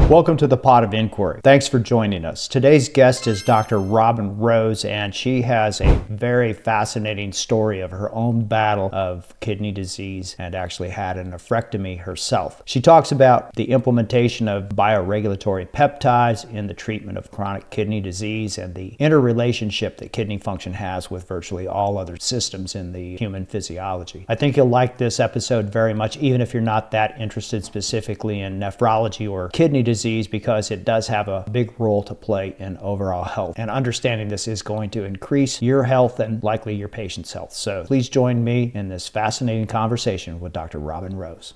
Welcome to the Pot of Inquiry. Thanks for joining us. Today's guest is Dr. Robin Rose, and she has a very fascinating story of her own battle of kidney disease and actually had a nephrectomy herself. She talks about the implementation of bioregulatory peptides in the treatment of chronic kidney disease and the interrelationship that kidney function has with virtually all other systems in the human physiology. I think you'll like this episode very much, even if you're not that interested specifically in nephrology or kidney disease, because it does have a big role to play in overall health. And understanding this is going to increase your health and likely your patient's health. So please join me in this fascinating conversation with Dr. Robin Rose.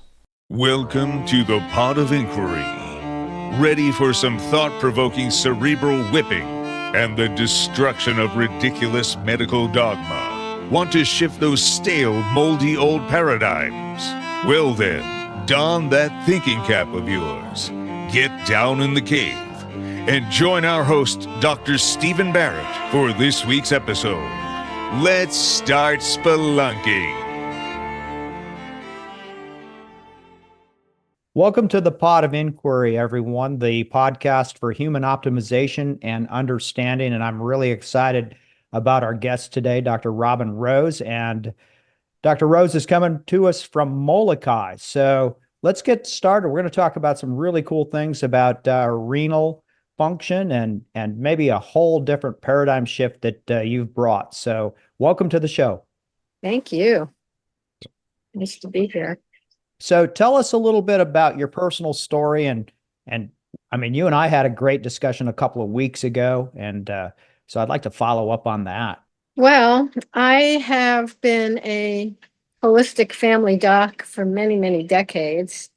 Welcome to the Pot of Inquiry. Ready for some thought-provoking cerebral whipping and the destruction of ridiculous medical dogma? Want to shift those stale, moldy old paradigms? Well then, don that thinking cap of yours. Get down in the cave and join our host, Dr. Stephen Barrett, for this week's episode. Let's start spelunking. Welcome to the Pot of Inquiry, everyone, the podcast for human optimization and understanding. And I'm really excited about our guest today, Dr. Robin Rose. And Dr. Rose is coming to us from Molokai. So let's get started. We're going to talk about some really cool things about renal function and maybe a whole different paradigm shift that you've brought. So welcome to the show. Thank you. Nice to be here. So tell us a little bit about your personal story. And I mean, you and I had a great discussion a couple of weeks ago. And so I'd like to follow up on that. Well, I have been a holistic family doc for many, many decades,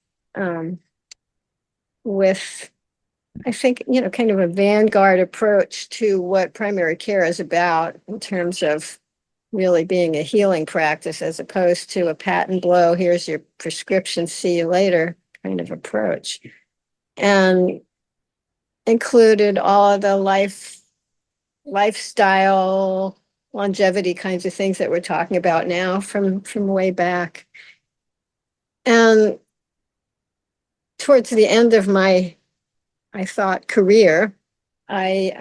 with, I think, kind of a vanguard approach to what primary care is about in terms of really being a healing practice as opposed to a pat and blow, here's your prescription, see you later kind of approach. And included all of the lifestyle, longevity kinds of things that we're talking about now from way back. And towards the end of my, I thought, career, I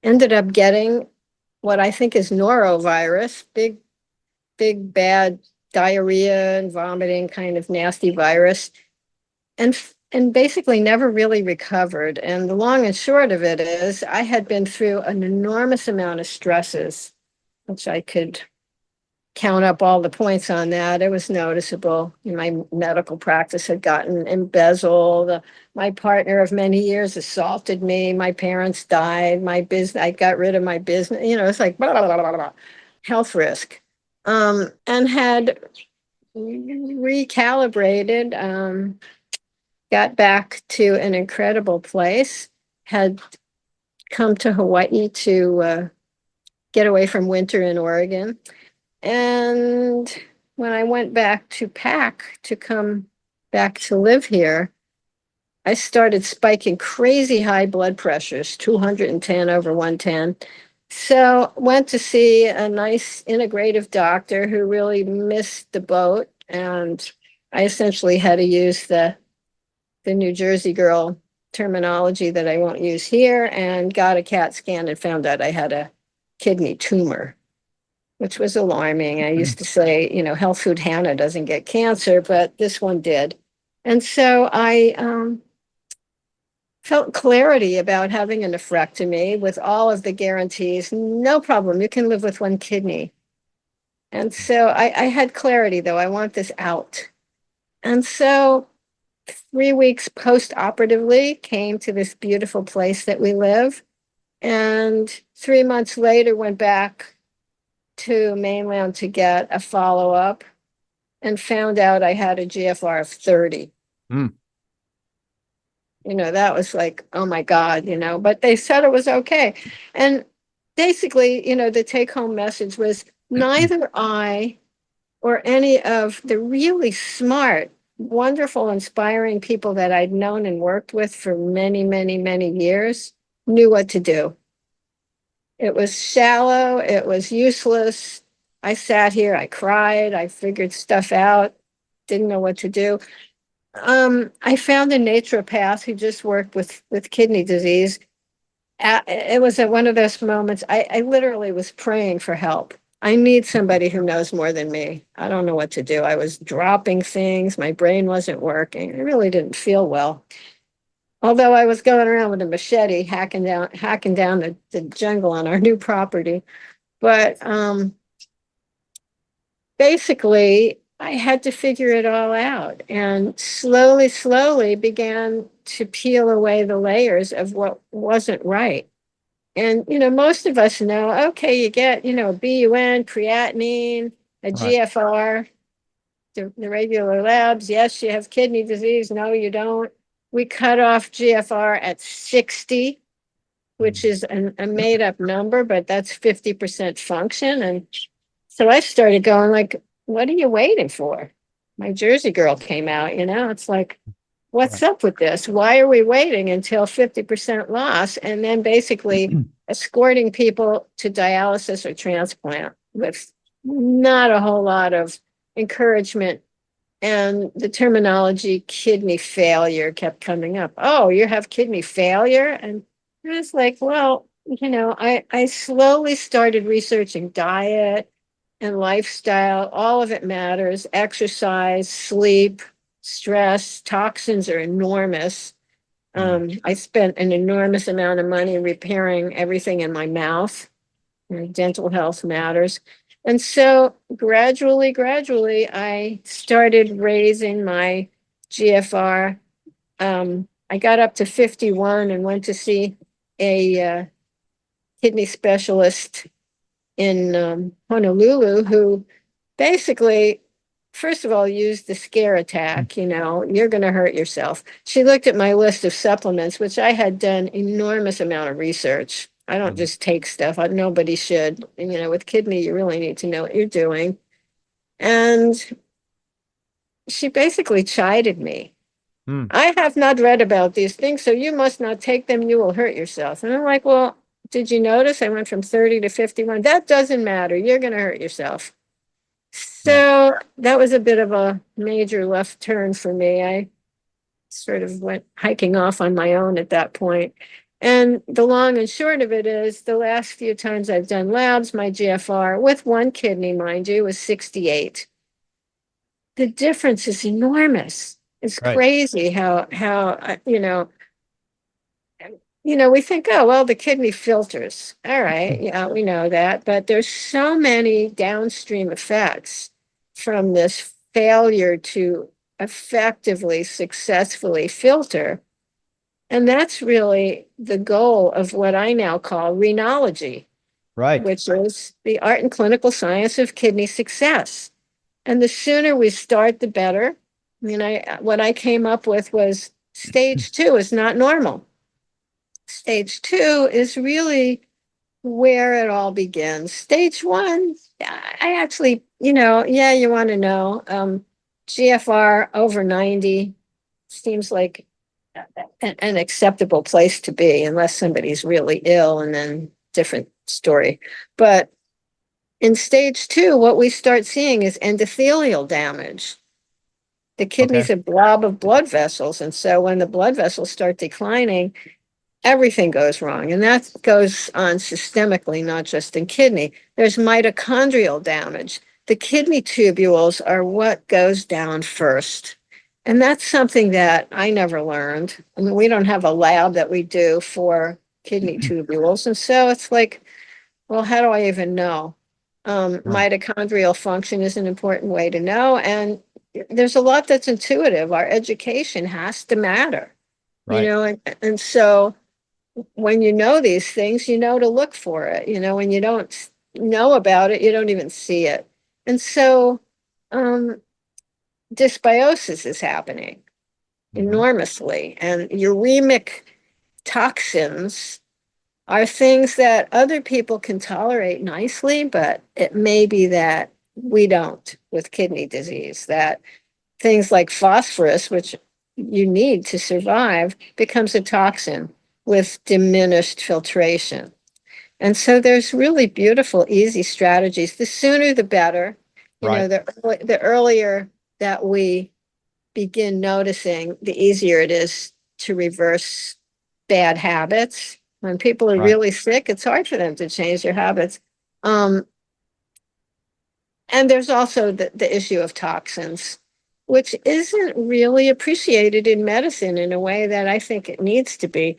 ended up getting what I think is norovirus, big, bad diarrhea and vomiting kind of nasty virus, and basically never really recovered. And the long and short of it is I had been through an enormous amount of stresses, which I could count up all the points on that. It was noticeable. My medical practice had gotten embezzled. My partner of many years assaulted me. My parents died. I got rid of my business. It's like blah, blah, blah, blah, blah. Health risk. And had recalibrated, got back to an incredible place, had come to Hawaii to get away from winter in Oregon. And when I went back to PAC to come back to live here, I started spiking crazy high blood pressures, 210 over 110. So went to see a nice integrative doctor who really missed the boat. And I essentially had to use the New Jersey girl terminology that I won't use here, and got a CAT scan and found out I had a kidney tumor, which was alarming. I used to say, health food Hannah doesn't get cancer, but this one did. And so I felt clarity about having a nephrectomy with all of the guarantees. No problem, you can live with one kidney. And so I had clarity, though. I want this out. And so 3 weeks post-operatively came to this beautiful place that we live. And 3 months later went back to mainland to get a follow-up and found out I had a GFR of 30. That was like, oh my God, but they said it was okay. And basically, the take-home message was neither I or any of the really smart, wonderful, inspiring people that I'd known and worked with for many, many, many years knew what to do. It was shallow. It was useless. I sat here, I cried, I figured stuff out, didn't know what to do. I found a naturopath who just worked with kidney disease. It was at one of those moments, I literally was praying for help. I need somebody who knows more than me. I don't know what to do. I was dropping things. My brain wasn't working. I really didn't feel well. Although I was going around with a machete hacking down the jungle on our new property. But basically, I had to figure it all out and slowly began to peel away the layers of what wasn't right. And, most of us know, okay, you get, a BUN, creatinine, a Right. GFR, the regular labs. Yes, you have kidney disease. No, you don't. We cut off GFR at 60, which is a made up number, but that's 50% function. And so I started going like, what are you waiting for? My Jersey girl came out, it's like, what's Right. up with this? Why are we waiting until 50% loss and then basically escorting people to dialysis or transplant with not a whole lot of encouragement? And the terminology kidney failure kept coming up. Oh, you have kidney failure? And I was like, well, I slowly started researching diet and lifestyle. All of it matters. Exercise, sleep, stress, toxins are enormous. I spent an enormous amount of money repairing everything in my mouth. Dental health matters. And so gradually, I started raising my GFR. I got up to 51 and went to see a kidney specialist in Honolulu who basically, first of all, used the scare attack, you're going to hurt yourself. She looked at my list of supplements, which I had done enormous amount of research. I don't just take stuff. Nobody should. And, with kidney, you really need to know what you're doing. And she basically chided me. I have not read about these things, so you must not take them. You will hurt yourself. And I'm like, well, did you notice I went from 30 to 51? That doesn't matter. You're going to hurt yourself. Yeah. So that was a bit of a major left turn for me. I sort of went hiking off on my own at that point. And the long and short of it is the last few times I've done labs, my GFR with one kidney, mind you, was 68. The difference is enormous. It's Right. crazy how we think, oh, well, the kidney filters. All right, yeah, we know that. But there's so many downstream effects from this failure to effectively, successfully filter. And that's really the goal of what I now call Renology, Right. which is the art and clinical science of kidney success. And the sooner we start, the better. What I came up with was stage 2 is not normal. Stage 2 is really where it all begins. Stage 1, I actually, yeah, you want to know. GFR over 90 seems like an acceptable place to be, unless somebody's really ill, and then different story. But in stage 2, what we start seeing is endothelial damage. The Okay. kidney's a blob of blood vessels. And so when the blood vessels start declining, everything goes wrong. And that goes on systemically, not just in kidney. There's mitochondrial damage. The kidney tubules are what goes down first. And that's something that I never learned. I mean, we don't have a lab that we do for kidney tubules. And so it's like, well, how do I even know? Right. Mitochondrial function is an important way to know. And there's a lot that's intuitive. Our education has to matter, Right. and so when you know these things, you know to look for it. When you don't know about it, you don't even see it. And so dysbiosis is happening enormously. And uremic toxins are things that other people can tolerate nicely, but it may be that we don't with kidney disease, that things like phosphorus, which you need to survive, becomes a toxin with diminished filtration. And so there's really beautiful, easy strategies. The sooner, the better. Right. The earlier that we begin noticing, the easier it is to reverse bad habits. When people are Right. really sick, it's hard for them to change their habits. And there's also the issue of toxins, which isn't really appreciated in medicine in a way that I think it needs to be.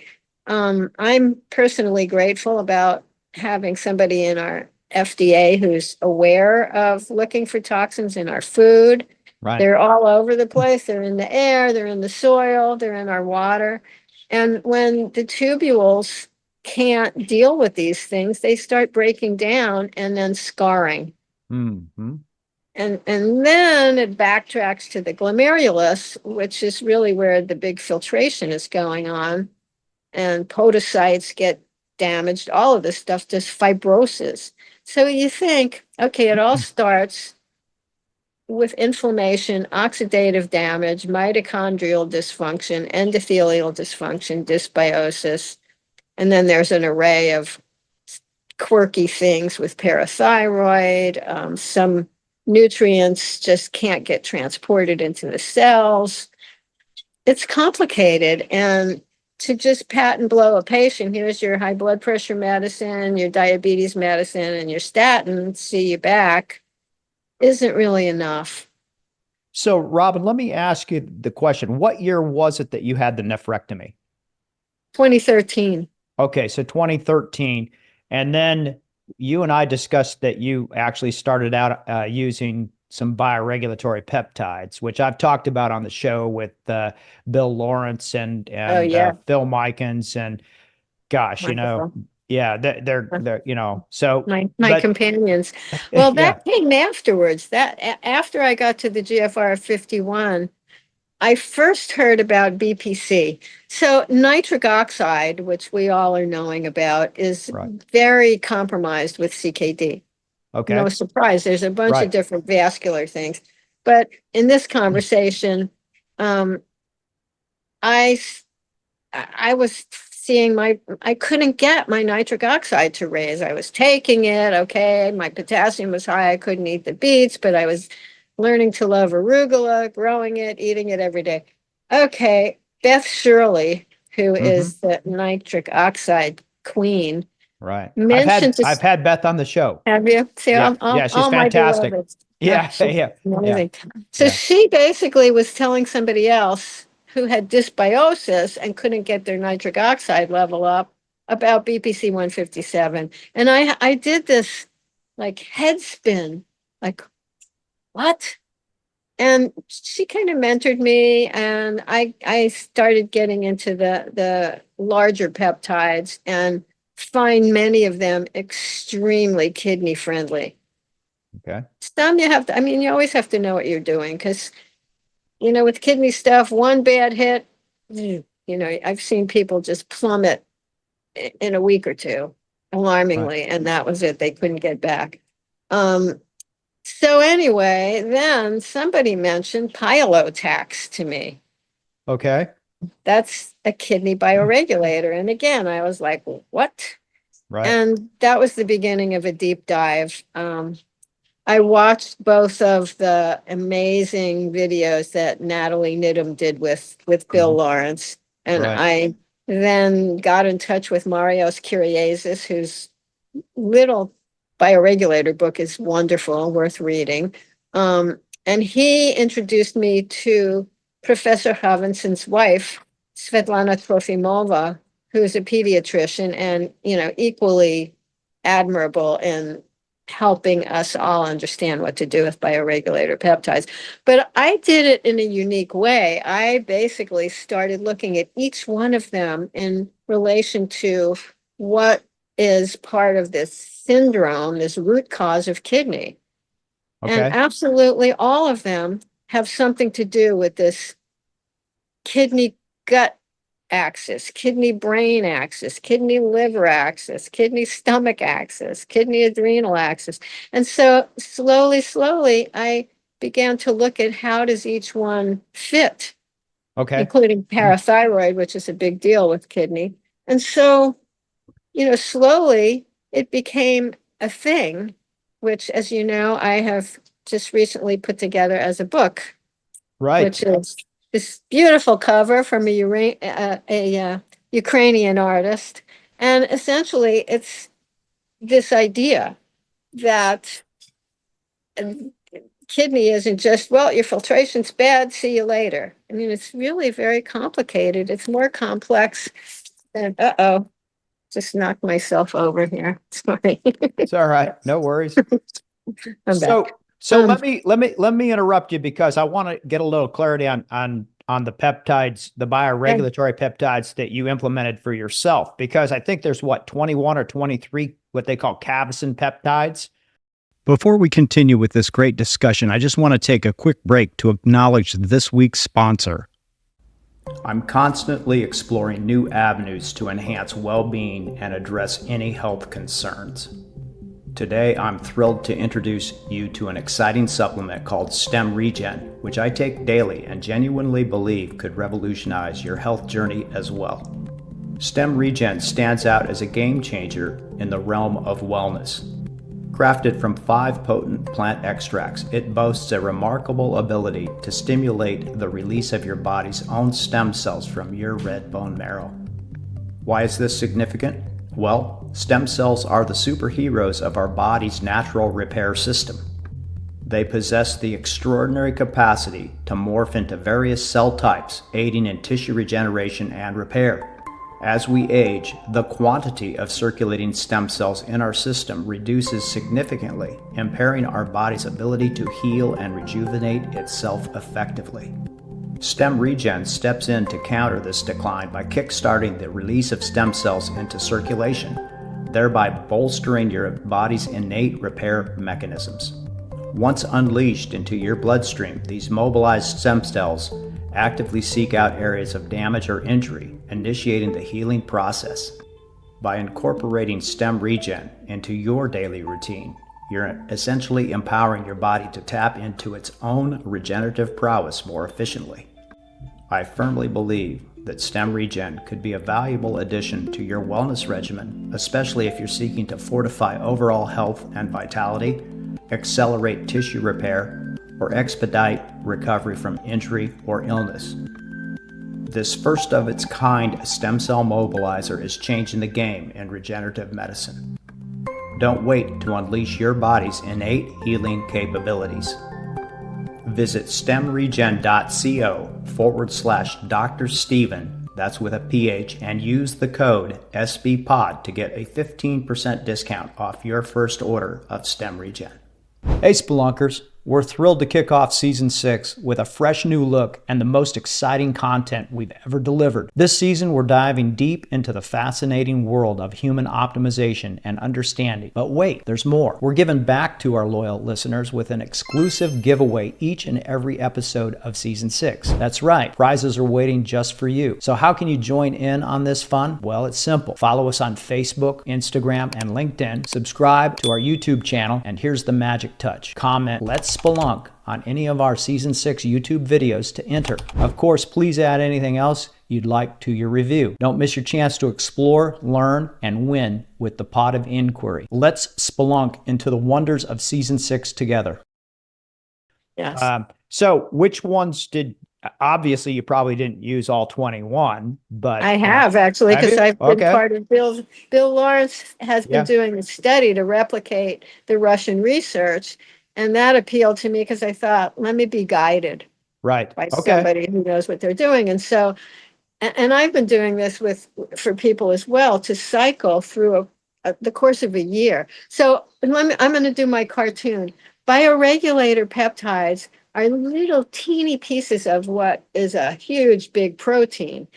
I'm personally grateful about having somebody in our FDA who's aware of looking for toxins in our food. Right. They're all over the place. They're in the air, they're in the soil, they're in our water. And when the tubules can't deal with these things, they start breaking down and then scarring. Mm-hmm. And then it backtracks to the glomerulus, which is really where the big filtration is going on. And podocytes get damaged. All of this stuff does fibrosis. So you think, okay, it all starts with inflammation, oxidative damage, mitochondrial dysfunction, endothelial dysfunction, dysbiosis. And then there's an array of quirky things with parathyroid. Some nutrients just can't get transported into the cells. It's complicated. And to just pat and blow a patient, here's your high blood pressure medicine, your diabetes medicine, and your statin, see you back, isn't really enough. So, Robin, let me ask you the question. What year was it that you had the nephrectomy? 2013. Okay, so 2013. And then you and I discussed that you actually started out using some bioregulatory peptides, which I've talked about on the show with Bill Lawrence and Oh, yeah. Phil Mikens. And gosh, Wonderful. yeah, they're so, My but companions. Well, yeah, that came afterwards. After I got to the GFR 51, I first heard about BPC. So nitric oxide, which we all are knowing about, is right. very compromised with CKD. No Okay, surprise. There's a bunch of right. different vascular things. But in this conversation, um, I I was seeing I couldn't get my nitric oxide to raise. I was taking it, okay, my potassium was high, I couldn't eat the beets, but I was learning to love arugula, growing it, eating it every day. Okay, Beth Shirley, who Mm-hmm. is the nitric oxide queen, Right. mentioned I've this. had Beth on the show. Have you? See, Yeah, yeah, she's all my fantastic. beloveds. Yeah, She's yeah, yeah, amazing. So yeah. she basically was telling somebody else who had dysbiosis and couldn't get their nitric oxide level up about BPC 157. And I did this like head spin, like, what? And she kind of mentored me, and I started getting into the larger peptides and find many of them extremely kidney friendly. Okay. Some you have to, I mean, you always have to know what you're doing because, with kidney stuff, one bad hit, I've seen people just plummet in a week or two, Right. alarmingly, and that was it. They couldn't get back. So anyway, then somebody mentioned Pilotax to me. Okay. That's a kidney bioregulator. And again, I was like, what? Right. And that was the beginning of a deep dive. I watched both of the amazing videos that Natalie Nidham did with Bill Mhm. Lawrence. And Right. I then got in touch with Marios Kyriazis, whose little bioregulator book is wonderful, worth reading. And he introduced me to Professor Havinson's wife, Svetlana Trofimova, who's a pediatrician and, equally admirable in helping us all understand what to do with bioregulator peptides. But I did it in a unique way. I basically started looking at each one of them in relation to what is part of this syndrome, this root cause of kidney. And Okay. absolutely all of them have something to do with this kidney gut axis, kidney brain axis, kidney liver axis, kidney stomach axis, kidney adrenal axis. And so slowly, I began to look at how does each one fit, Okay. including parathyroid, which is a big deal with kidney. And so, slowly it became a thing, which, as you know, I have just recently put together as a book, Right. which is this beautiful cover from a Ukrainian artist. And essentially, it's this idea that kidney isn't just, well, your filtration's bad, see you later. I mean, it's really very complicated. It's more complex than, just knocked myself over here. Sorry. It's all right. No worries. I'm So, back. so let me interrupt you because I want to get a little clarity on the peptides, the bioregulatory peptides that you implemented for yourself, because I think there's what, 21 or 23, what they call capsaicin peptides. Before we continue with this great discussion, I just want to take a quick break to acknowledge this week's sponsor. I'm constantly exploring new avenues to enhance well-being and address any health concerns. Today, I'm thrilled to introduce you to an exciting supplement called Stem Regen, which I take daily and genuinely believe could revolutionize your health journey as well. Stem Regen stands out as a game changer in the realm of wellness. Crafted from 5 potent plant extracts, it boasts a remarkable ability to stimulate the release of your body's own stem cells from your red bone marrow. Why is this significant? Well, stem cells are the superheroes of our body's natural repair system. They possess the extraordinary capacity to morph into various cell types, aiding in tissue regeneration and repair. As we age, the quantity of circulating stem cells in our system reduces significantly, impairing our body's ability to heal and rejuvenate itself effectively. Stem Regen steps in to counter this decline by kickstarting the release of stem cells into circulation, thereby bolstering your body's innate repair mechanisms. Once unleashed into your bloodstream, these mobilized stem cells actively seek out areas of damage or injury, initiating the healing process. By incorporating Stem Regen into your daily routine, you're essentially empowering your body to tap into its own regenerative prowess more efficiently. I firmly believe that Stem Regen could be a valuable addition to your wellness regimen, especially if you're seeking to fortify overall health and vitality, accelerate tissue repair, or expedite recovery from injury or illness. This first of its kind stem cell mobilizer is changing the game in regenerative medicine. Don't wait to unleash your body's innate healing capabilities. Visit stemregen.co/Dr. Steven, that's with a PH, and use the code SBPOD to get a 15% discount off your first order of Stem Regen. Hey Spelunkers, we're thrilled to kick off Season 6 with a fresh new look and the most exciting content we've ever delivered. This season, we're diving deep into the fascinating world of human optimization and understanding. But wait, there's more. We're giving back to our loyal listeners with an exclusive giveaway each and every episode of Season 6. That's right, prizes are waiting just for you. So how can you join in on this fun? Well, it's simple. Follow us on Facebook, Instagram, and LinkedIn. Subscribe to our YouTube channel, and here's the magic touch. Comment, "Let's Spelunk" on any of our Season 6 YouTube videos to enter. Of course, please add anything else you'd like to your review. Don't miss your chance to explore, learn, and win with the Pod of Inquiry. Let's spelunk into the wonders of Season 6 together. Yes. So which ones obviously you probably didn't use all 21, but I have actually, have because you? I've been Okay. part of Bill Lawrence has been Yeah. doing a study to replicate the Russian research. And that appealed to me because I thought, let me be guided Right. by Okay. somebody who knows what they're doing. And so, and I've been doing this for people as well, to cycle through the course of a year. So I'm going to do my cartoon. Bioregulator peptides are little teeny pieces of what is a huge, big protein.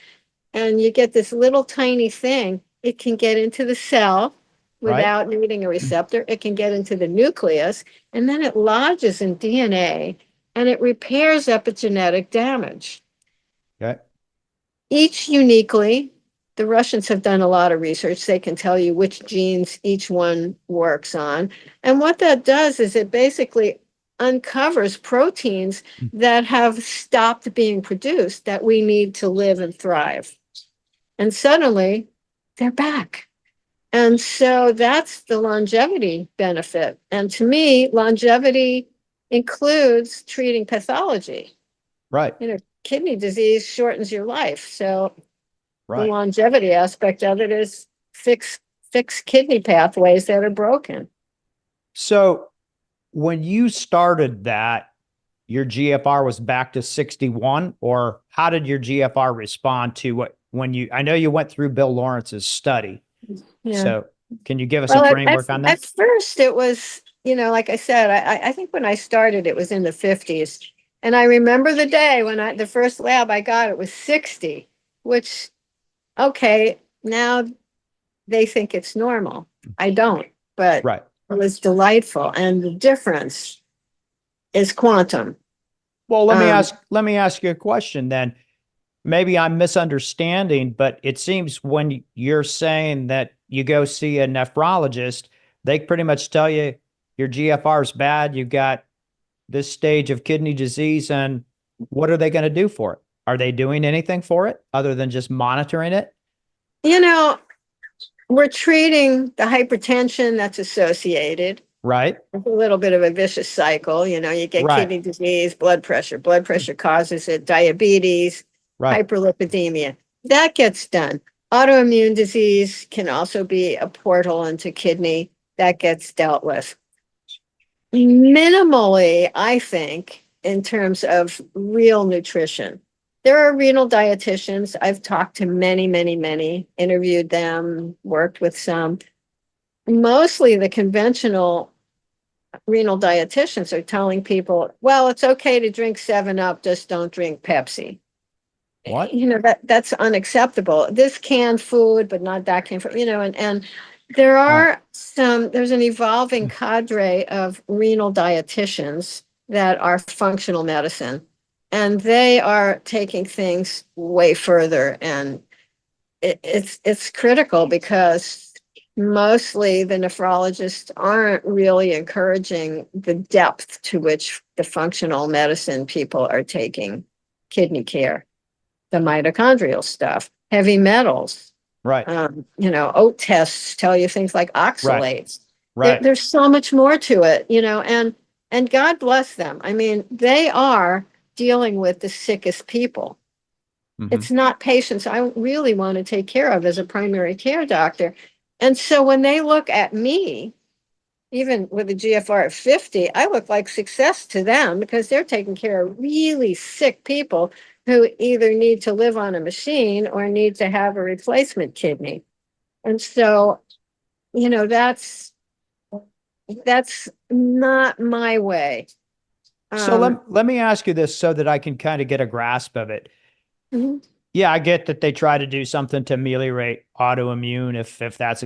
And you get this little tiny thing. It can get into the cell without needing a receptor. It can get into the nucleus, and then it lodges in DNA, and it repairs epigenetic damage. Okay. Each uniquely. The Russians have done a lot of research. They can tell you which genes each one works on. And what that does is it basically uncovers proteins that have stopped being produced that we need to live and thrive. And suddenly they're back. And so that's the longevity benefit. And to me, longevity includes treating pathology. Right. You know, kidney disease shortens your life. So the Right. longevity aspect of it is fix kidney pathways that are broken. So when you started that, your GFR was back to 61, or how did your GFR respond to what when you, I know you went through Bill Lawrence's study. Yeah. So can you give us a Well, framework on at that? first it was, like I said, I think when I started, it was in the 50s. And I remember the day when the first lab I got, it was 60, which, okay, now they think it's normal. I don't, but Right. it was delightful. And the difference is quantum. Well, Um, let me ask you a question then. Maybe I'm misunderstanding, but it seems when you're saying that you go see a nephrologist, they pretty much tell you your GFR is bad, you've got this stage of kidney disease, and what are they going to do for it? Are they doing anything for it other than just monitoring it? you know, we're treating the hypertension that's associated. Right, It's a little bit of a vicious cycle. You get right, kidney disease, blood pressure. Blood pressure causes it, diabetes, right, hyperlipidemia. That gets done. Autoimmune disease can also be a portal into kidney. That gets dealt with. Minimally, I think, in terms of real nutrition. There are renal dietitians. I've talked to many, many, many, interviewed them, worked with some. Mostly the conventional renal dietitians are telling people, well, it's okay to drink 7-Up, just don't drink Pepsi. what? That's unacceptable. This canned food, but not that canned food, and there Right, are there's an evolving cadre of renal dietitians that are functional medicine, and they are taking things way further. And it's critical because mostly the nephrologists aren't really encouraging the depth to which the functional medicine people are taking kidney care, the mitochondrial stuff, heavy metals. right, Oat tests tell you things like right, oxalates. right. There's so much more to it, and God bless them. I mean, they are dealing with the sickest people. Hmm. It's not patients I really want to take care of as a primary care doctor. And so when they look at me, even with a GFR of 50, I look like success to them because they're taking care of really sick people who either need to live on a machine or need to have a replacement kidney. And so, that's not my way. So Um, let me ask you this so that I can kind of get a grasp of it. mhm. Yeah, I get that they try to do something to ameliorate autoimmune if that's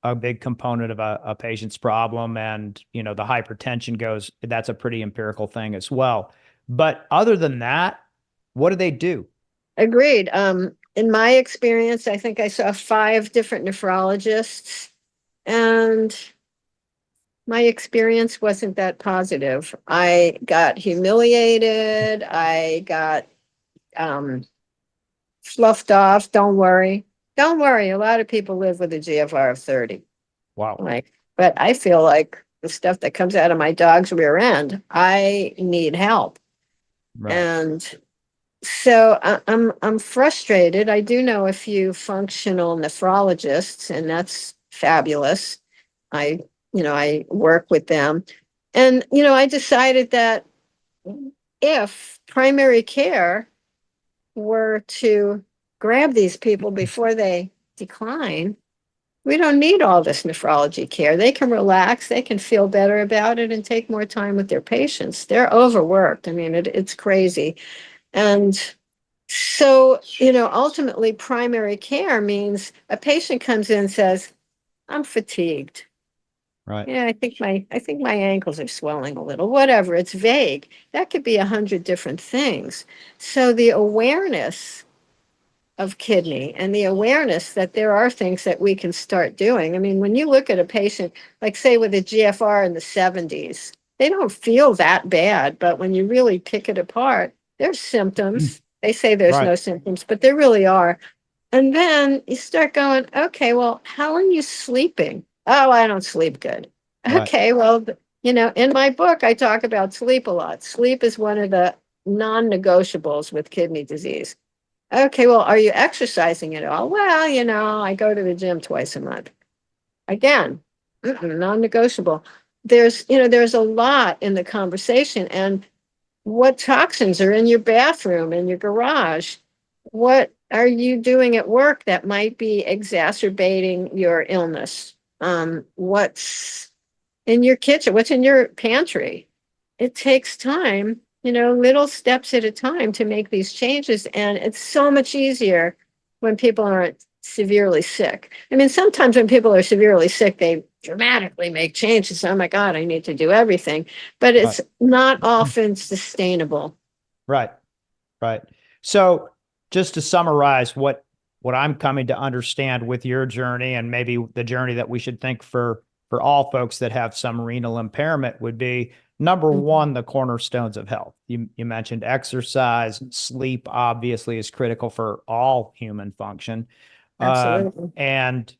a big component of a patient's problem, and the hypertension goes, that's a pretty empirical thing as well. But other than that, what do they do? Agreed. In my experience, I think I saw 5 different nephrologists, and my experience wasn't that positive. I got humiliated. I got um, fluffed off. Don't worry. Don't worry. A lot of people live with a GFR of 30. Wow. But I feel like the stuff that comes out of my dog's rear end, I need help. Right. And so I'm frustrated. I do know a few functional nephrologists, and that's fabulous. I I work with them, and I decided that if primary care were to grab these people before they decline, we don't need all this nephrology care. They can relax, they can feel better about it, and take more time with their patients. They're overworked. I mean, it's crazy. And so, ultimately, primary care means a patient comes in and says, I'm fatigued. Right. Yeah, I think my ankles are swelling a little, whatever. It's vague. That could be 100 different things. So the awareness of kidney and the awareness that there are things that we can start doing. I mean, when you look at a patient, like say with a GFR in the 70s, they don't feel that bad, but when you really pick it apart, there's symptoms. They say there's Right. no symptoms, but there really are. And then you start going, okay, well, how are you sleeping? Oh, I don't sleep good. Right. Okay, well, in my book, I talk about sleep a lot. Sleep is one of the non-negotiables with kidney disease. Okay, well, are you exercising at all? Well, I go to the gym twice a month. Again, non-negotiable. There's a lot in the conversation, and what toxins are in your bathroom, in your garage? What are you doing at work that might be exacerbating your illness? What's in your kitchen? What's in your pantry? It takes time, little steps at a time to make these changes. And it's so much easier when people aren't severely sick. I mean, sometimes when people are severely sick, they dramatically make changes. Oh my God, I need to do everything. But it's not often sustainable. Right. Right. So just to summarize what I'm coming to understand with your journey, and maybe the journey that we should think for all folks that have some renal impairment, would be number one, the cornerstones of health. You mentioned exercise, sleep obviously is critical for all human function. Absolutely. And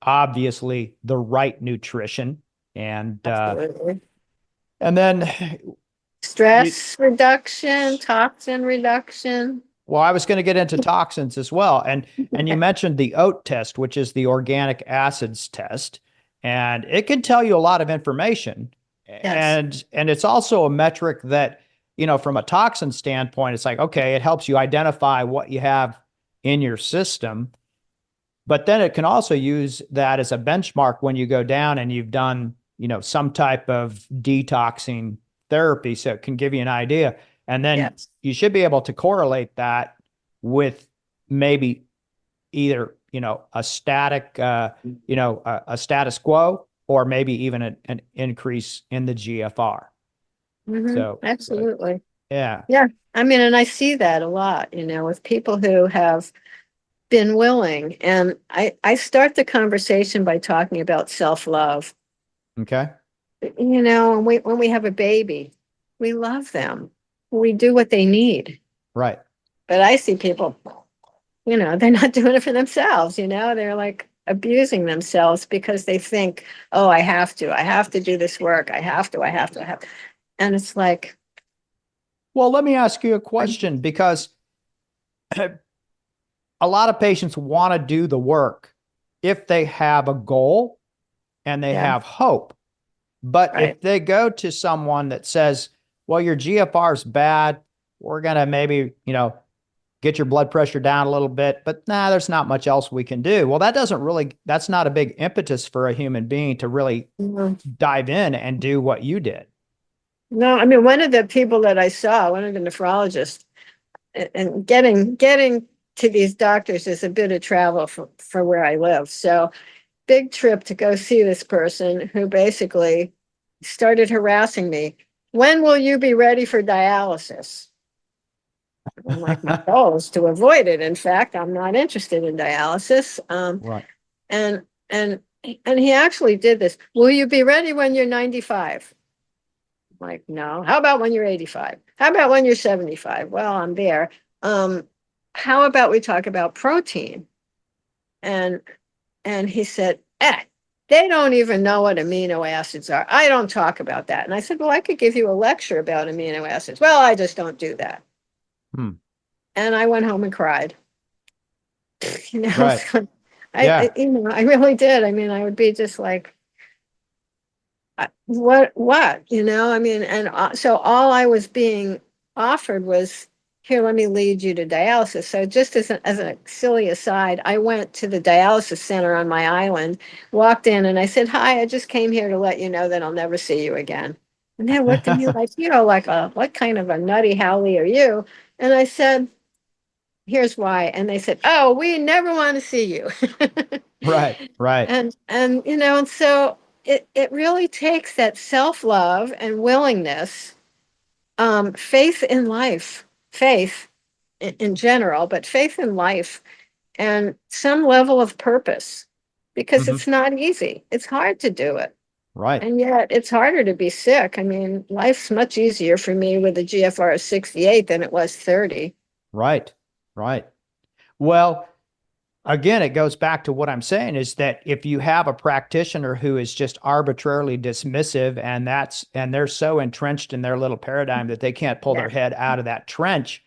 obviously the right nutrition, and Absolutely. and then Stress reduction, toxin reduction. well, I was going to get into toxins as well. And you mentioned the OAT test, which is the organic acids test, and it can tell you a lot of information. Yes. And it's also a metric that, from a toxin standpoint, it's like, okay, it helps you identify what you have in your system. But then it can also use that as a benchmark when you go down and you've done, some type of detoxing therapy. So it can give you an idea. And then Yes. you should be able to correlate that with maybe either, a static, a status quo, or maybe even an increase in the GFR. So, Absolutely. yeah. Yeah. I mean, and I see that a lot, with people who have been willing. And I start the conversation by talking about self-love. Okay. When we have a baby, we love them. We do what they need. Right. But I see people, they're not doing it for themselves, they're like abusing themselves because they think, oh, I have to do this work. I have to. And it's like, Well, let me ask you a question, because a lot of patients want to do the work if they have a goal and they yeah, have hope. But right. if they go to someone that says, well, your GFR is bad, we're going to maybe, get your blood pressure down a little bit, but there's not much else we can do. Well, that's not a big impetus for a human being to really No, dive in and do what you did. no, I mean, one of the people that I saw, one of the nephrologists, and getting to these doctors is a bit of travel for where I live. So big trip to go see this person who basically started harassing me. When will you be ready for dialysis? I'm like, my goal is to avoid it. In fact, I'm not interested in dialysis. Right. And and and he actually did this. Will you be ready when you're 95? I'm like, no. How about when you're 85? How about when you're 75? Well, I'm there. How about we talk about protein? And he said, they don't even know what amino acids are. I don't talk about that. And I said, well, I could give you a lecture about amino acids. Well, I just don't do that. Hmm. And I went home and cried. Right. Yeah. I really did. I mean, I would be just like, what, I mean, and so all I was being offered was, here, let me lead you to dialysis. So just as a silly aside, I went to the dialysis center on my island, walked in, and I said, hi, I just came here to let you know that I'll never see you again. And they looked at me like, what kind of a nutty Howley are you? And I said, here's why. And they said, oh, we never want to see you. Right. Right. And so it really takes that self-love and willingness, faith in life, faith in general, but faith in life and some level of purpose, because Mhm. it's not easy. It's hard to do it. Right. And yet it's harder to be sick. I mean, life's much easier for me with a GFR of 68 than it was 30. Right. Right. Well, again, it goes back to what I'm saying is that if you have a practitioner who is just arbitrarily dismissive and they're so entrenched in their little paradigm that they can't pull Yeah. their head out of that trench,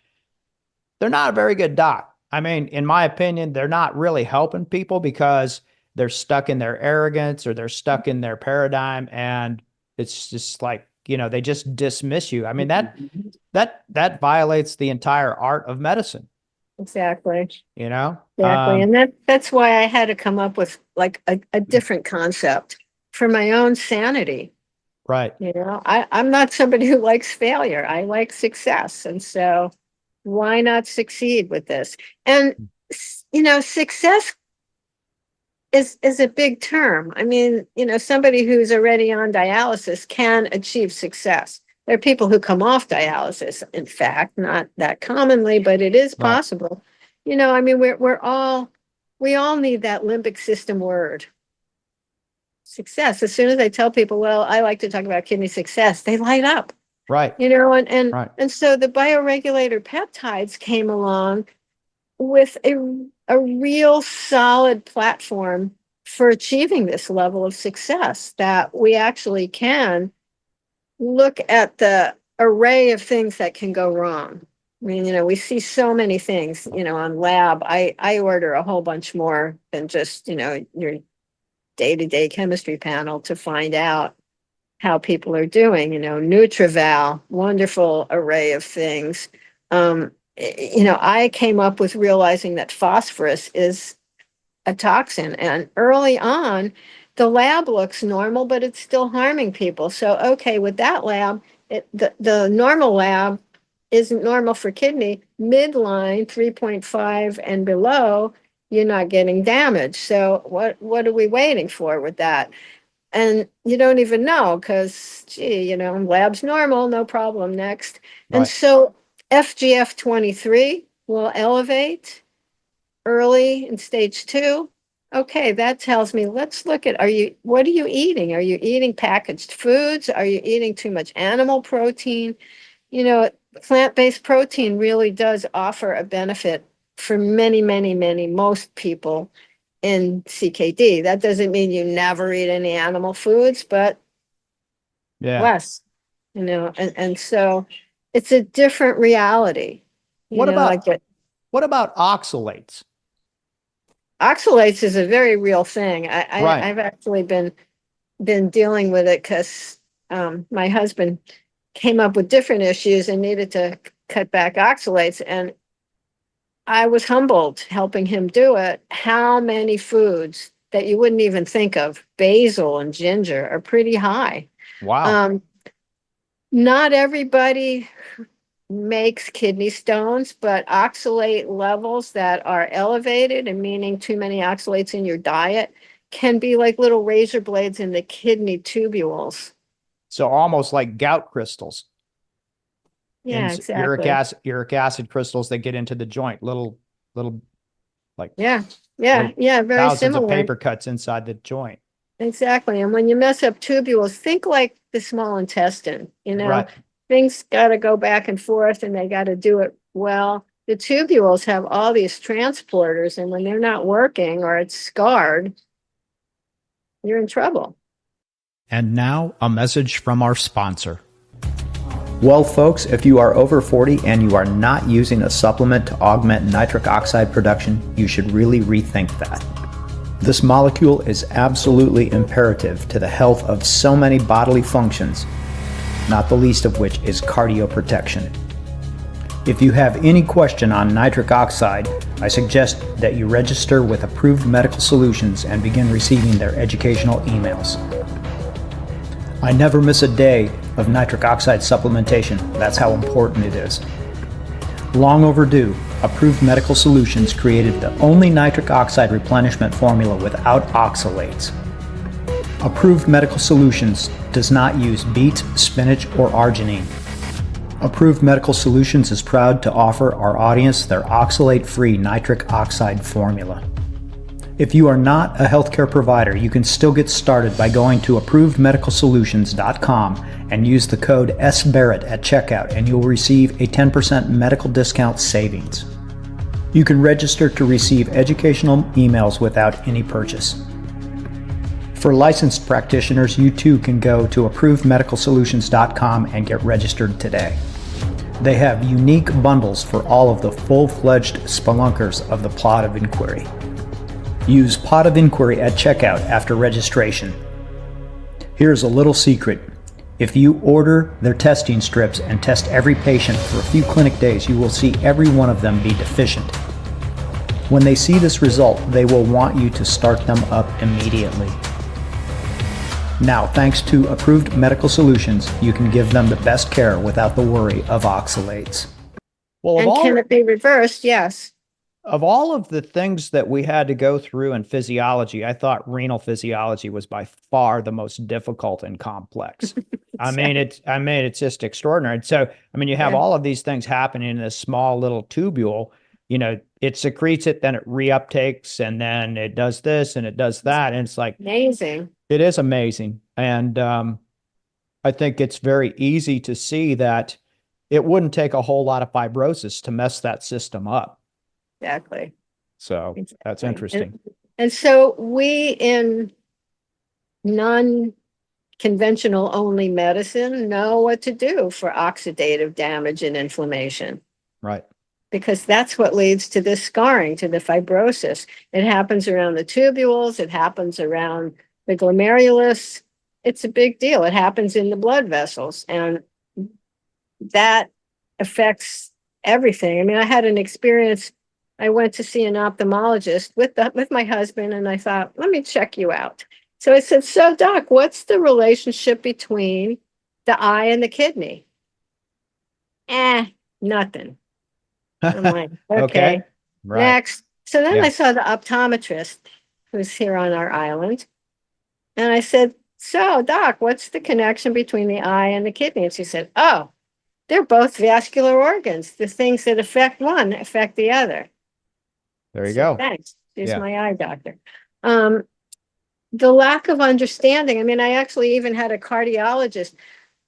they're not a very good doc. I mean, in my opinion, they're not really helping people because they're stuck in their arrogance or they're stuck in their paradigm, and it's just like, they just dismiss you. I mean, that violates the entire art of medicine, Exactly. you know? Exactly. And that's why I had to come up with like a different concept for my own sanity. Right. I'm not somebody who likes failure. I like success. And so why not succeed with this? And, success is a big term. I mean, somebody who's already on dialysis can achieve success. There are people who come off dialysis, in fact, not that commonly, but it is Right. possible. I mean, we all need that limbic system word. Success. As soon as I tell people, well, I like to talk about kidney success, they light up. Right. And Right. so the bioregulator peptides came along with a real solid platform for achieving this level of success, that we actually can look at the array of things that can go wrong. I mean, we see so many things, on lab. I order a whole bunch more than just, your day-to-day chemistry panel to find out how people are doing. Nutrival, wonderful array of things. I came up with realizing that phosphorus is a toxin, and early on, the lab looks normal, but it's still harming people. So, okay, with that lab, the normal lab isn't normal for kidney. Midline 3.5 and below, you're not getting damage. So what are we waiting for with that? And you don't even know because, lab's normal, no problem, next. And Right. so FGF23 will elevate early in stage 2. Okay, that tells me, let's look at, what are you eating? Are you eating packaged foods? Are you eating too much animal protein? Plant-based protein really does offer a benefit for many, many, many, most people in CKD. That doesn't mean you never eat any animal foods, but Yeah. less, and so it's a different reality. What about oxalates? Oxalates is a very real thing. Right. I've actually been dealing with it because my husband came up with different issues and needed to cut back oxalates, and I was humbled helping him do it. How many foods that you wouldn't even think of, basil and ginger, are pretty high. Wow. Not everybody makes kidney stones, but oxalate levels that are elevated, and meaning too many oxalates in your diet, can be like little razor blades in the kidney tubules. So almost like gout crystals. Yeah, And exactly. uric acid crystals that get into the joint, little like Yeah, little very thousands of similar. paper cuts inside the joint. Exactly. And when you mess up tubules, think like the small intestine, Right. things got to go back and forth and they got to do it well. The tubules have all these transporters, and when they're not working or it's scarred, you're in trouble. And now a message from our sponsor. Well, folks, if you are over 40 and you are not using a supplement to augment nitric oxide production, you should really rethink that. This molecule is absolutely imperative to the health of so many bodily functions, not the least of which is cardioprotection. If you have any question on nitric oxide, I suggest that you register with Approved Medical Solutions and begin receiving their educational emails. I never miss a day of nitric oxide supplementation. That's how important it is. Long overdue, Approved Medical Solutions created the only nitric oxide replenishment formula without oxalates. Approved Medical Solutions does not use beet, spinach, or arginine. Approved Medical Solutions is proud to offer our audience their oxalate-free nitric oxide formula. If you are not a healthcare provider, you can still get started by going to approvedmedicalsolutions.com and use the code SBarrett at checkout, and you'll receive a 10% medical discount savings. You can register to receive educational emails without any purchase. For licensed practitioners, you too can go to approvedmedicalsolutions.com and get registered today. They have unique bundles for all of the full-fledged spelunkers of the Plot of Inquiry. Use Plot of Inquiry at checkout after registration. Here's a little secret. If you order their testing strips and test every patient for a few clinic days, you will see every one of them be deficient. When they see this result, they will want you to start them up immediately. Now, thanks to Approved Medical Solutions, you can give them the best care without the worry of oxalates. Well, And can it be reversed? Yes. of all of the things that we had to go through in physiology, I thought renal physiology was by far the most difficult and complex. It's just extraordinary. So, you have Yeah. all of these things happening in this small little tubule. It secretes it, then it reuptakes, and then it does this and it does that. And it's like, Amazing. it is amazing. And I think it's very easy to see that it wouldn't take a whole lot of fibrosis to mess that system up. Exactly. So that's interesting. And so we in non-conventional only medicine know what to do for oxidative damage and inflammation, Right. because that's what leads to this scarring, to the fibrosis. It happens around the tubules. It happens around the glomerulus. It's a big deal. It happens in the blood vessels, and that affects everything. I had an experience. I went to see an ophthalmologist with my husband, and I thought, let me check you out. So I said, so doc, what's the relationship between the eye and the kidney? Nothing. I'm like, okay. Right. Next. So then Yeah. I saw the optometrist who's here on our island. And I said, so doc, what's the connection between the eye and the kidney? And she said, oh, they're both vascular organs. The things that affect one affect the other. There you So go. thanks. She's Yeah. my eye doctor. The lack of understanding. I actually even had a cardiologist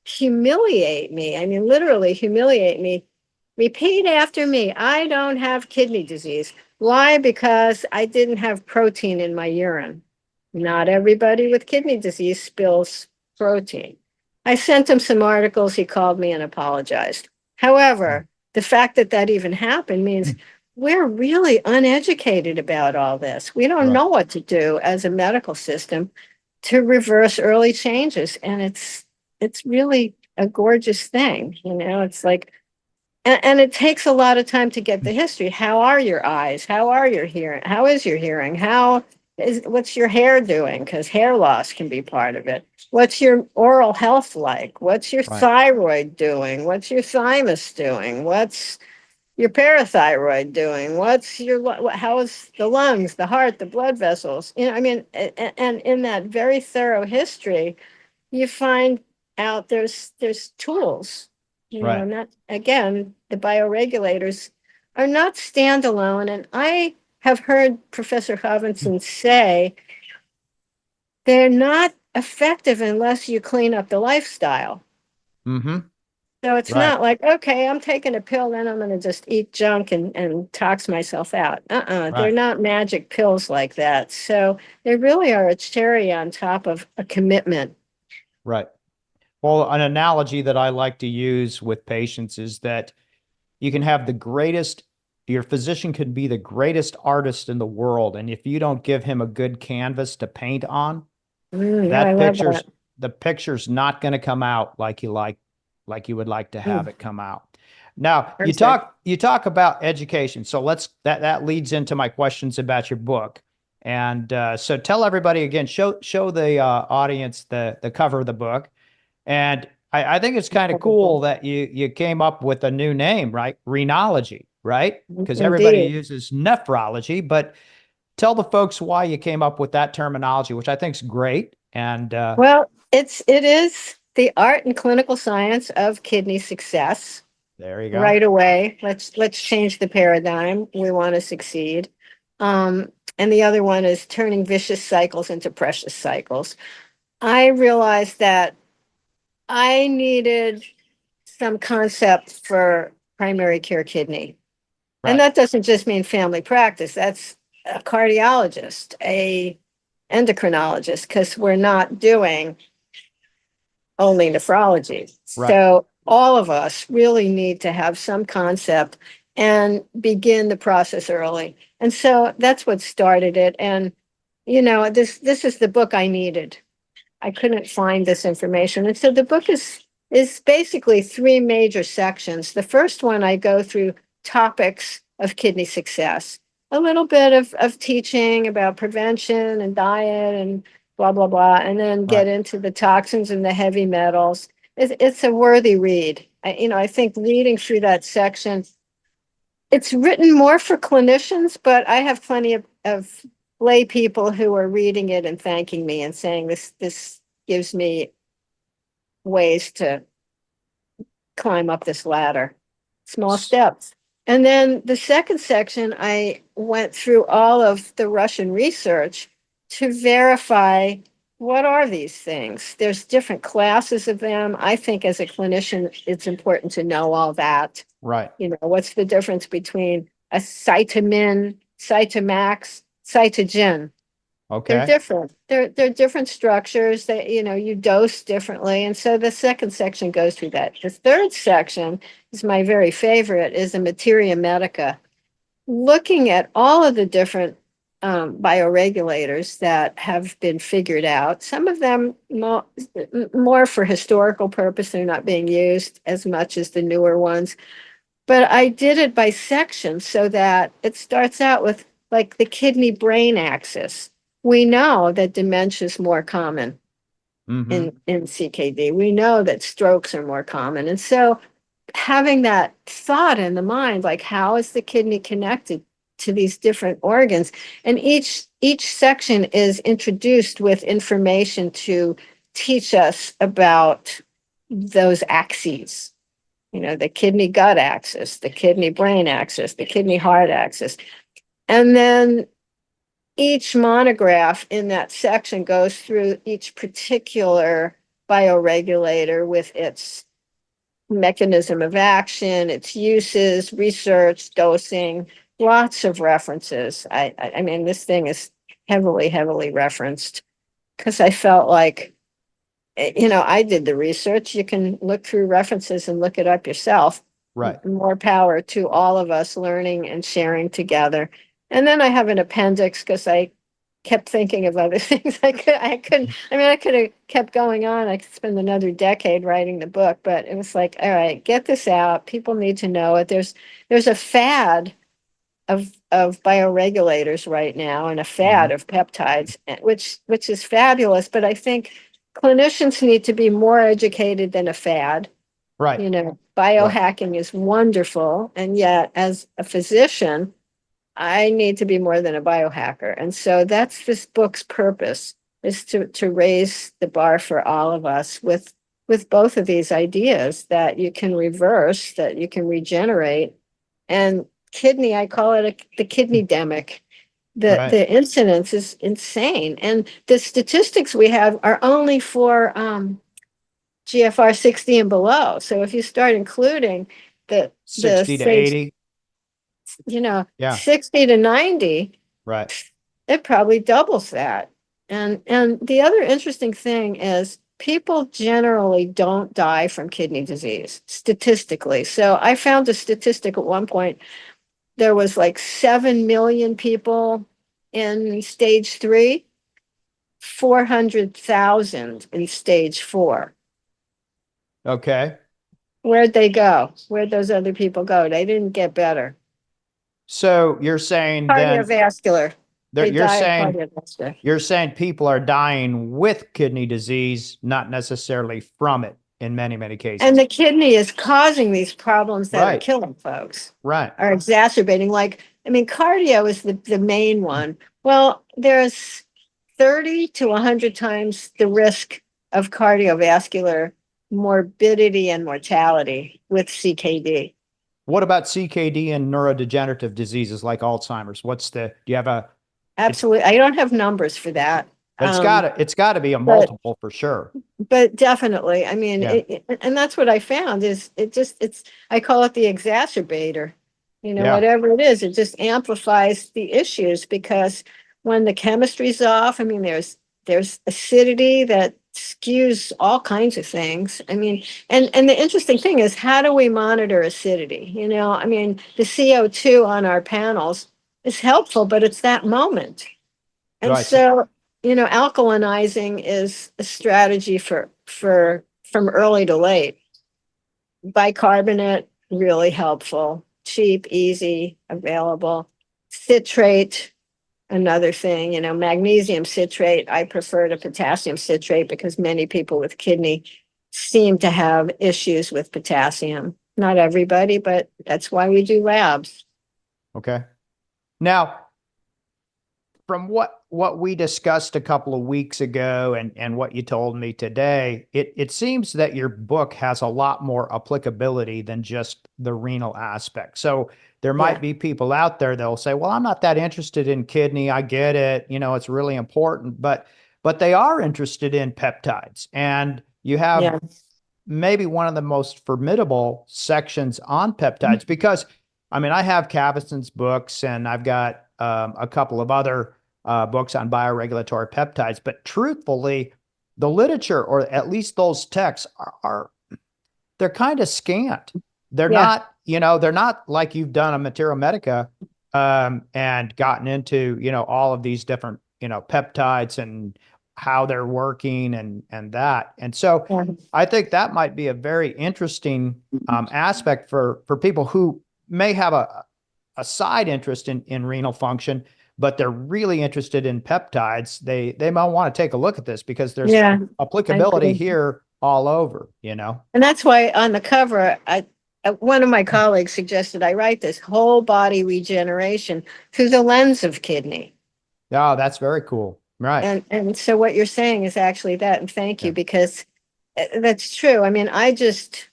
humiliate me. Literally humiliate me. Repeat after me. I don't have kidney disease. Why? Because I didn't have protein in my urine. Not everybody with kidney disease spills protein. I sent him some articles. He called me and apologized. However, the fact that that even happened means we're really uneducated about all this. We don't Right. know what to do as a medical system to reverse early changes. And it's really a gorgeous thing. It's like, and it takes a lot of time to get the history. How are your eyes? How are your hearing? How is your hearing? What's your hair doing? Because hair loss can be part of it. What's your oral health like? What's your Right. thyroid doing? What's your thymus doing? What's your parathyroid doing? How is the lungs, the heart, the blood vessels? And in that very thorough history, you find out there's tools. Right. Not, again, the bioregulators are not standalone. And I have heard Professor Hobinson say they're not effective unless you clean up the lifestyle. Mm-hmm. So it's Right. not like, okay, I'm taking a pill, then I'm going to just eat junk and tox myself out. They're Right. not magic pills like that. So they really are a cherry on top of a commitment. Right. Well, an analogy that I like to use with patients is that you can have your physician could be the greatest artist in the world. And if you don't give him a good canvas to paint on, I love that. the picture's not going to come out like you would like to have it come out. Now, Perfect. you talk about education. So that leads into my questions about your book. And so tell everybody again, show the audience the cover of the book. And I think it's kind of cool that you came up with a new name, right? Renology, right? Because everybody Indeed. uses nephrology, but tell the folks why you came up with that terminology, which I think is great. And Well, it is the art and clinical science of kidney success. there you go. Right away. Let's change the paradigm. We want to succeed. And the other one is turning vicious cycles into precious cycles. I realized that I needed some concept for primary care kidney. And that doesn't just mean family practice. That's a cardiologist, a endocrinologist, because we're not doing only nephrology. Right. So all of us really need to have some concept and begin the process early. And so that's what started it. And, you know, this is the book I needed. I couldn't find this information. And so the book is basically three major sections. The first one, I go through topics of kidney success, a little bit of teaching about prevention and diet and blah, blah, blah, and then get into the toxins and the heavy metals. It's a worthy read. I think reading through that section, it's written more for clinicians, but I have plenty of lay people who are reading it and thanking me and saying this gives me ways to climb up this ladder, small steps. And then the second section, I went through all of the Russian research to verify what are these things. There's different classes of them. I think as a clinician, it's important to know all that. Right. You know, what's the difference between a cytamin, cytamax, cytogen? Okay. They're different. They're different structures that, you know, you dose differently. And so the second section goes through that. The third section is my very favorite, is the materia medica, looking at all of the different bioregulators that have been figured out. Some of them more for historical purpose. They're not being used as much as the newer ones. But I did it by section so that it starts out with like the kidney brain axis. We know that dementia is more common in CKD. We know that strokes are more common. And so having that thought in the mind, like how is the kidney connected to these different organs? And each section is introduced with information to teach us about those axes. You know, the kidney gut axis, the kidney brain axis, the kidney heart axis. And then each monograph in that section goes through each particular bioregulator with its mechanism of action, its uses, research, dosing, lots of references. I mean, this thing is heavily, heavily referenced because I felt like, you know, I did the research. You can look through references and look it up yourself. Right. More power to all of us learning and sharing together. And then I have an appendix because I kept thinking of other things. I could have kept going on. I could spend another decade writing the book, but it was like, all right, get this out. People need to know it. There's a fad of bioregulators right now and a fad of peptides, which is fabulous. But I think clinicians need to be more educated than a fad. Right. You know, biohacking is wonderful. And yet, as a physician, I need to be more than a biohacker. And so that's this book's purpose, is to raise the bar for all of us with both of these ideas that you can reverse, that you can regenerate. And kidney, I call it the kidney demic. The incidence is insane. And the statistics we have are only for GFR 60 and below. So if you start including the 60 to 80, you know, 60 to 90, right, it probably doubles that. And the other interesting thing is people generally don't die from kidney disease statistically. So I found a statistic at one point. There was like 7 million people in stage 3, 400,000 in stage 4. Okay. Where'd they go? Where'd those other people go? They didn't get better. So you're saying cardiovascular. You're saying people are dying with kidney disease, not necessarily from it in many, many cases. And the kidney is causing these problems that are killing folks. Right. Are exacerbating. Like, I mean, cardio is the main one. Well, there's 30 to 100 times the risk of cardiovascular morbidity and mortality with CKD. What about CKD and neurodegenerative diseases like Alzheimer's? Do you have a? Absolutely. I don't have numbers for that. It's got to be a multiple for sure. But definitely, I mean, and that's what I found is I call it the exacerbator. Yeah. whatever it is, it just amplifies the issues because when the chemistry's off, I mean, there's acidity that skews all kinds of things. I mean, and the interesting thing is, how do we monitor acidity? I mean, the CO2 on our panels is helpful, but it's that moment. And Right. So, so, alkalinizing is a strategy for from early to late. Bicarbonate, really helpful, cheap, easy, available. Citrate, another thing, magnesium citrate, I prefer to potassium citrate because many people with kidney seem to have issues with potassium. Not everybody, but that's why we do labs. okay. Now, from what we discussed a couple of weeks ago and what you told me today, it seems that your book has a lot more applicability than just the renal aspect. So there Yeah. might be people out there that'll say, well, I'm not that interested in kidney. I get it. It's really important, but they are interested in peptides. And you have Yeah. maybe one of the most formidable sections on peptides because I mean, I have Cavison's books and I've got a couple of other books on bioregulatory peptides, but truthfully, the literature, or at least those texts, are they're kind of scant. They're Yeah. not, they're not like you've done a Materia Medica and gotten into, all of these different, peptides and how they're working and that. And so Yeah. I think that might be a very interesting aspect for people who may have a side interest in renal function, but they're really interested in peptides. They might want to take a look at this because there's Yeah, I applicability agree. here all over, And that's why on the cover, one of my colleagues suggested I write this whole body regeneration through the lens of kidney. Oh, that's very cool. Right. And so what you're saying is actually that, and thank you, Yeah. because that's true. I mean, I just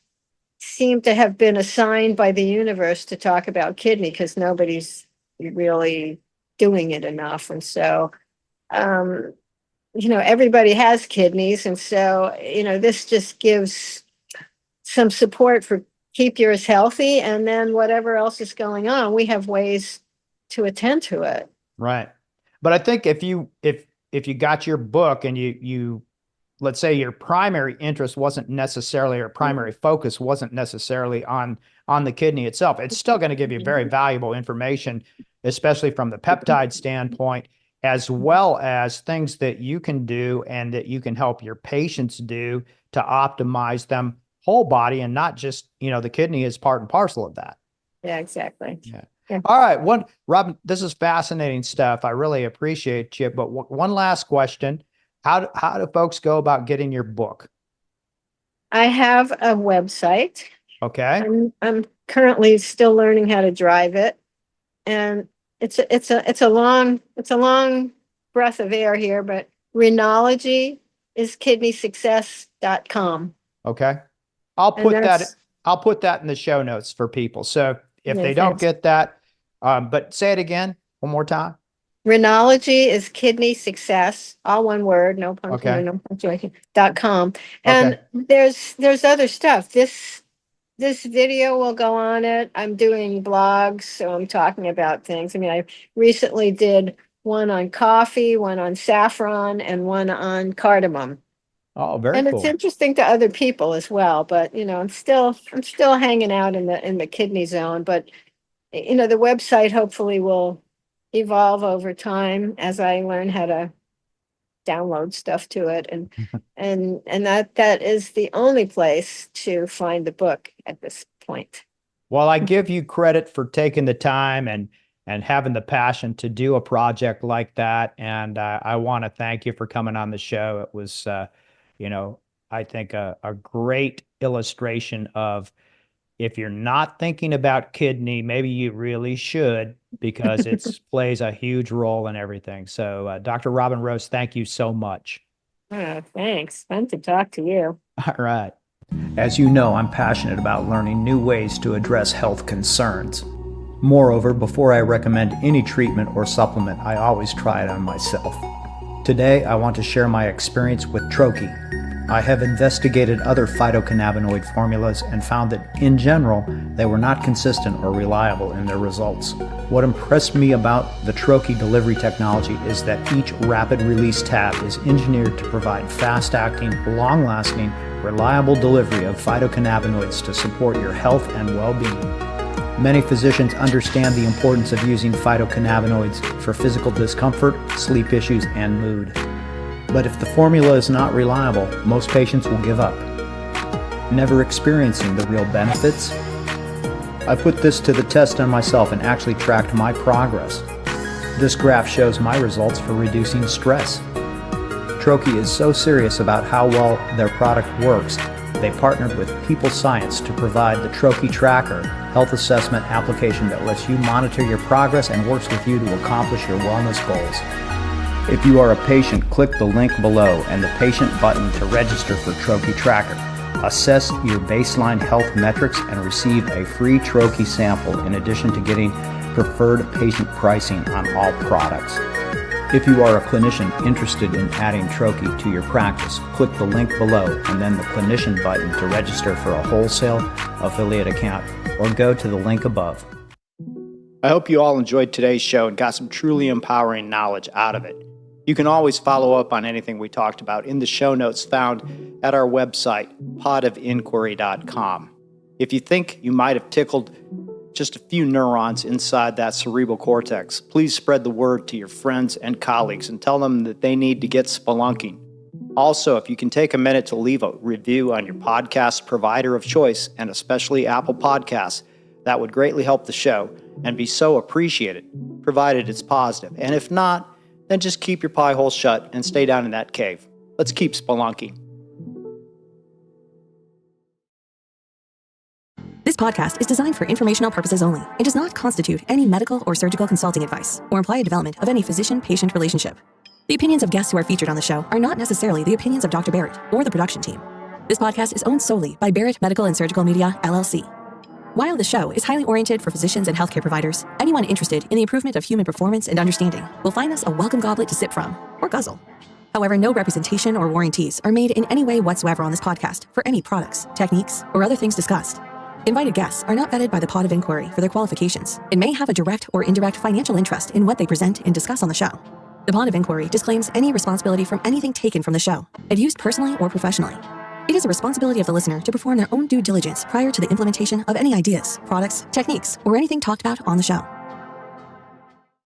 seem to have been assigned by the universe to talk about kidney because nobody's really doing it enough. And so, everybody has kidneys. And so, this just gives some support for keep yours healthy. And then whatever else is going on, we have ways to attend to it. Right. But I think if you got your book and you let's say your primary interest wasn't necessarily, or primary focus wasn't necessarily on the kidney itself, it's still going to give you very valuable information, especially from the peptide standpoint, as well as things that you can do and that you can help your patients do to optimize them whole body, and not just, the kidney is part and parcel of that. Yeah, exactly. Yeah. Yeah. All right. Robin, this is fascinating stuff. I really appreciate you. But one last question. How do folks go about getting your book? I have a website. Okay. I'm currently still learning how to drive it, and it's a long breath of air here, but Renology is kidneysuccess.com. Okay. I'll And put that that's in the show notes for people. So if yeah, they don't thanks. get that, but say it again one more time. Renology is kidney success, all one word, no Okay. no punctuation.com. Okay. And there's other stuff. This video will go on it. I'm doing blogs, so I'm talking about things. I mean, I recently did one on coffee, one on saffron, and one on cardamom. Oh, very And it's cool. interesting to other people as well. But I'm still hanging out in the kidney zone. But the website hopefully will evolve over time as I learn how to download stuff to it, and that is the only place to find the book at this point. Well, I give you credit for taking the time and having the passion to do a project like that. And I want to thank you for coming on the show. It was, I think a great illustration of, if you're not thinking about kidney, maybe you really should, because it plays a huge role in everything. So, Dr. Robin Rose, thank you so much. Oh, thanks. Fun to talk to you. All right. As you know, I'm passionate about learning new ways to address health concerns. Moreover, before I recommend any treatment or supplement, I always try it on myself. Today, I want to share my experience with Troche, I have investigated other phytocannabinoid formulas and found that, in general, they were not consistent or reliable in their results. What impressed me about the troche delivery technology is that each rapid-release tab is engineered to provide fast-acting, long-lasting, reliable delivery of phytocannabinoids to support your health and well-being. Many physicians understand the importance of using phytocannabinoids for physical discomfort, sleep issues, and mood. But if the formula is not reliable, most patients will give up, never experiencing the real benefits. I put this to the test on myself and actually tracked my progress. This graph shows my results for reducing stress. Troche is so serious about how well their product works, they partnered with People Science to provide the Troche Tracker health assessment application that lets you monitor your progress and works with you to accomplish your wellness goals. If you are a patient, click the link below and the patient button to register for Troche Tracker. Assess your baseline health metrics and receive a free Troche sample in addition to getting preferred patient pricing on all products. If you are a clinician interested in adding Troche to your practice, click the link below and then the clinician button to register for a wholesale affiliate account or go to the link above. I hope you all enjoyed today's show and got some truly empowering knowledge out of it. You can always follow up on anything we talked about in the show notes found at our website, podofinquiry.com. If you think you might have tickled just a few neurons inside that cerebral cortex, please spread the word to your friends and colleagues and tell them that they need to get spelunking. Also, if you can take a minute to leave a review on your podcast provider of choice, and especially Apple Podcasts, that would greatly help the show and be so appreciated, provided it's positive. And if not, then just keep your pie hole shut and stay down in that cave. Let's keep spelunking. This podcast is designed for informational purposes only and does not constitute any medical or surgical consulting advice or imply a development of any physician-patient relationship. The opinions of guests who are featured on the show are not necessarily the opinions of Dr. Barrett or the production team. This podcast is owned solely by Barrett Medical and Surgical Media, LLC. While the show is highly oriented for physicians and healthcare providers, anyone interested in the improvement of human performance and understanding will find this a welcome goblet to sip from, or guzzle. However, no representation or warranties are made in any way whatsoever on this podcast for any products, techniques, or other things discussed. Invited guests are not vetted by the Pod of Inquiry for their qualifications and may have a direct or indirect financial interest in what they present and discuss on the show. The Pod of Inquiry disclaims any responsibility from anything taken from the show and used personally or professionally. It is a responsibility of the listener to perform their own due diligence prior to the implementation of any ideas, products, techniques, or anything talked about on the show.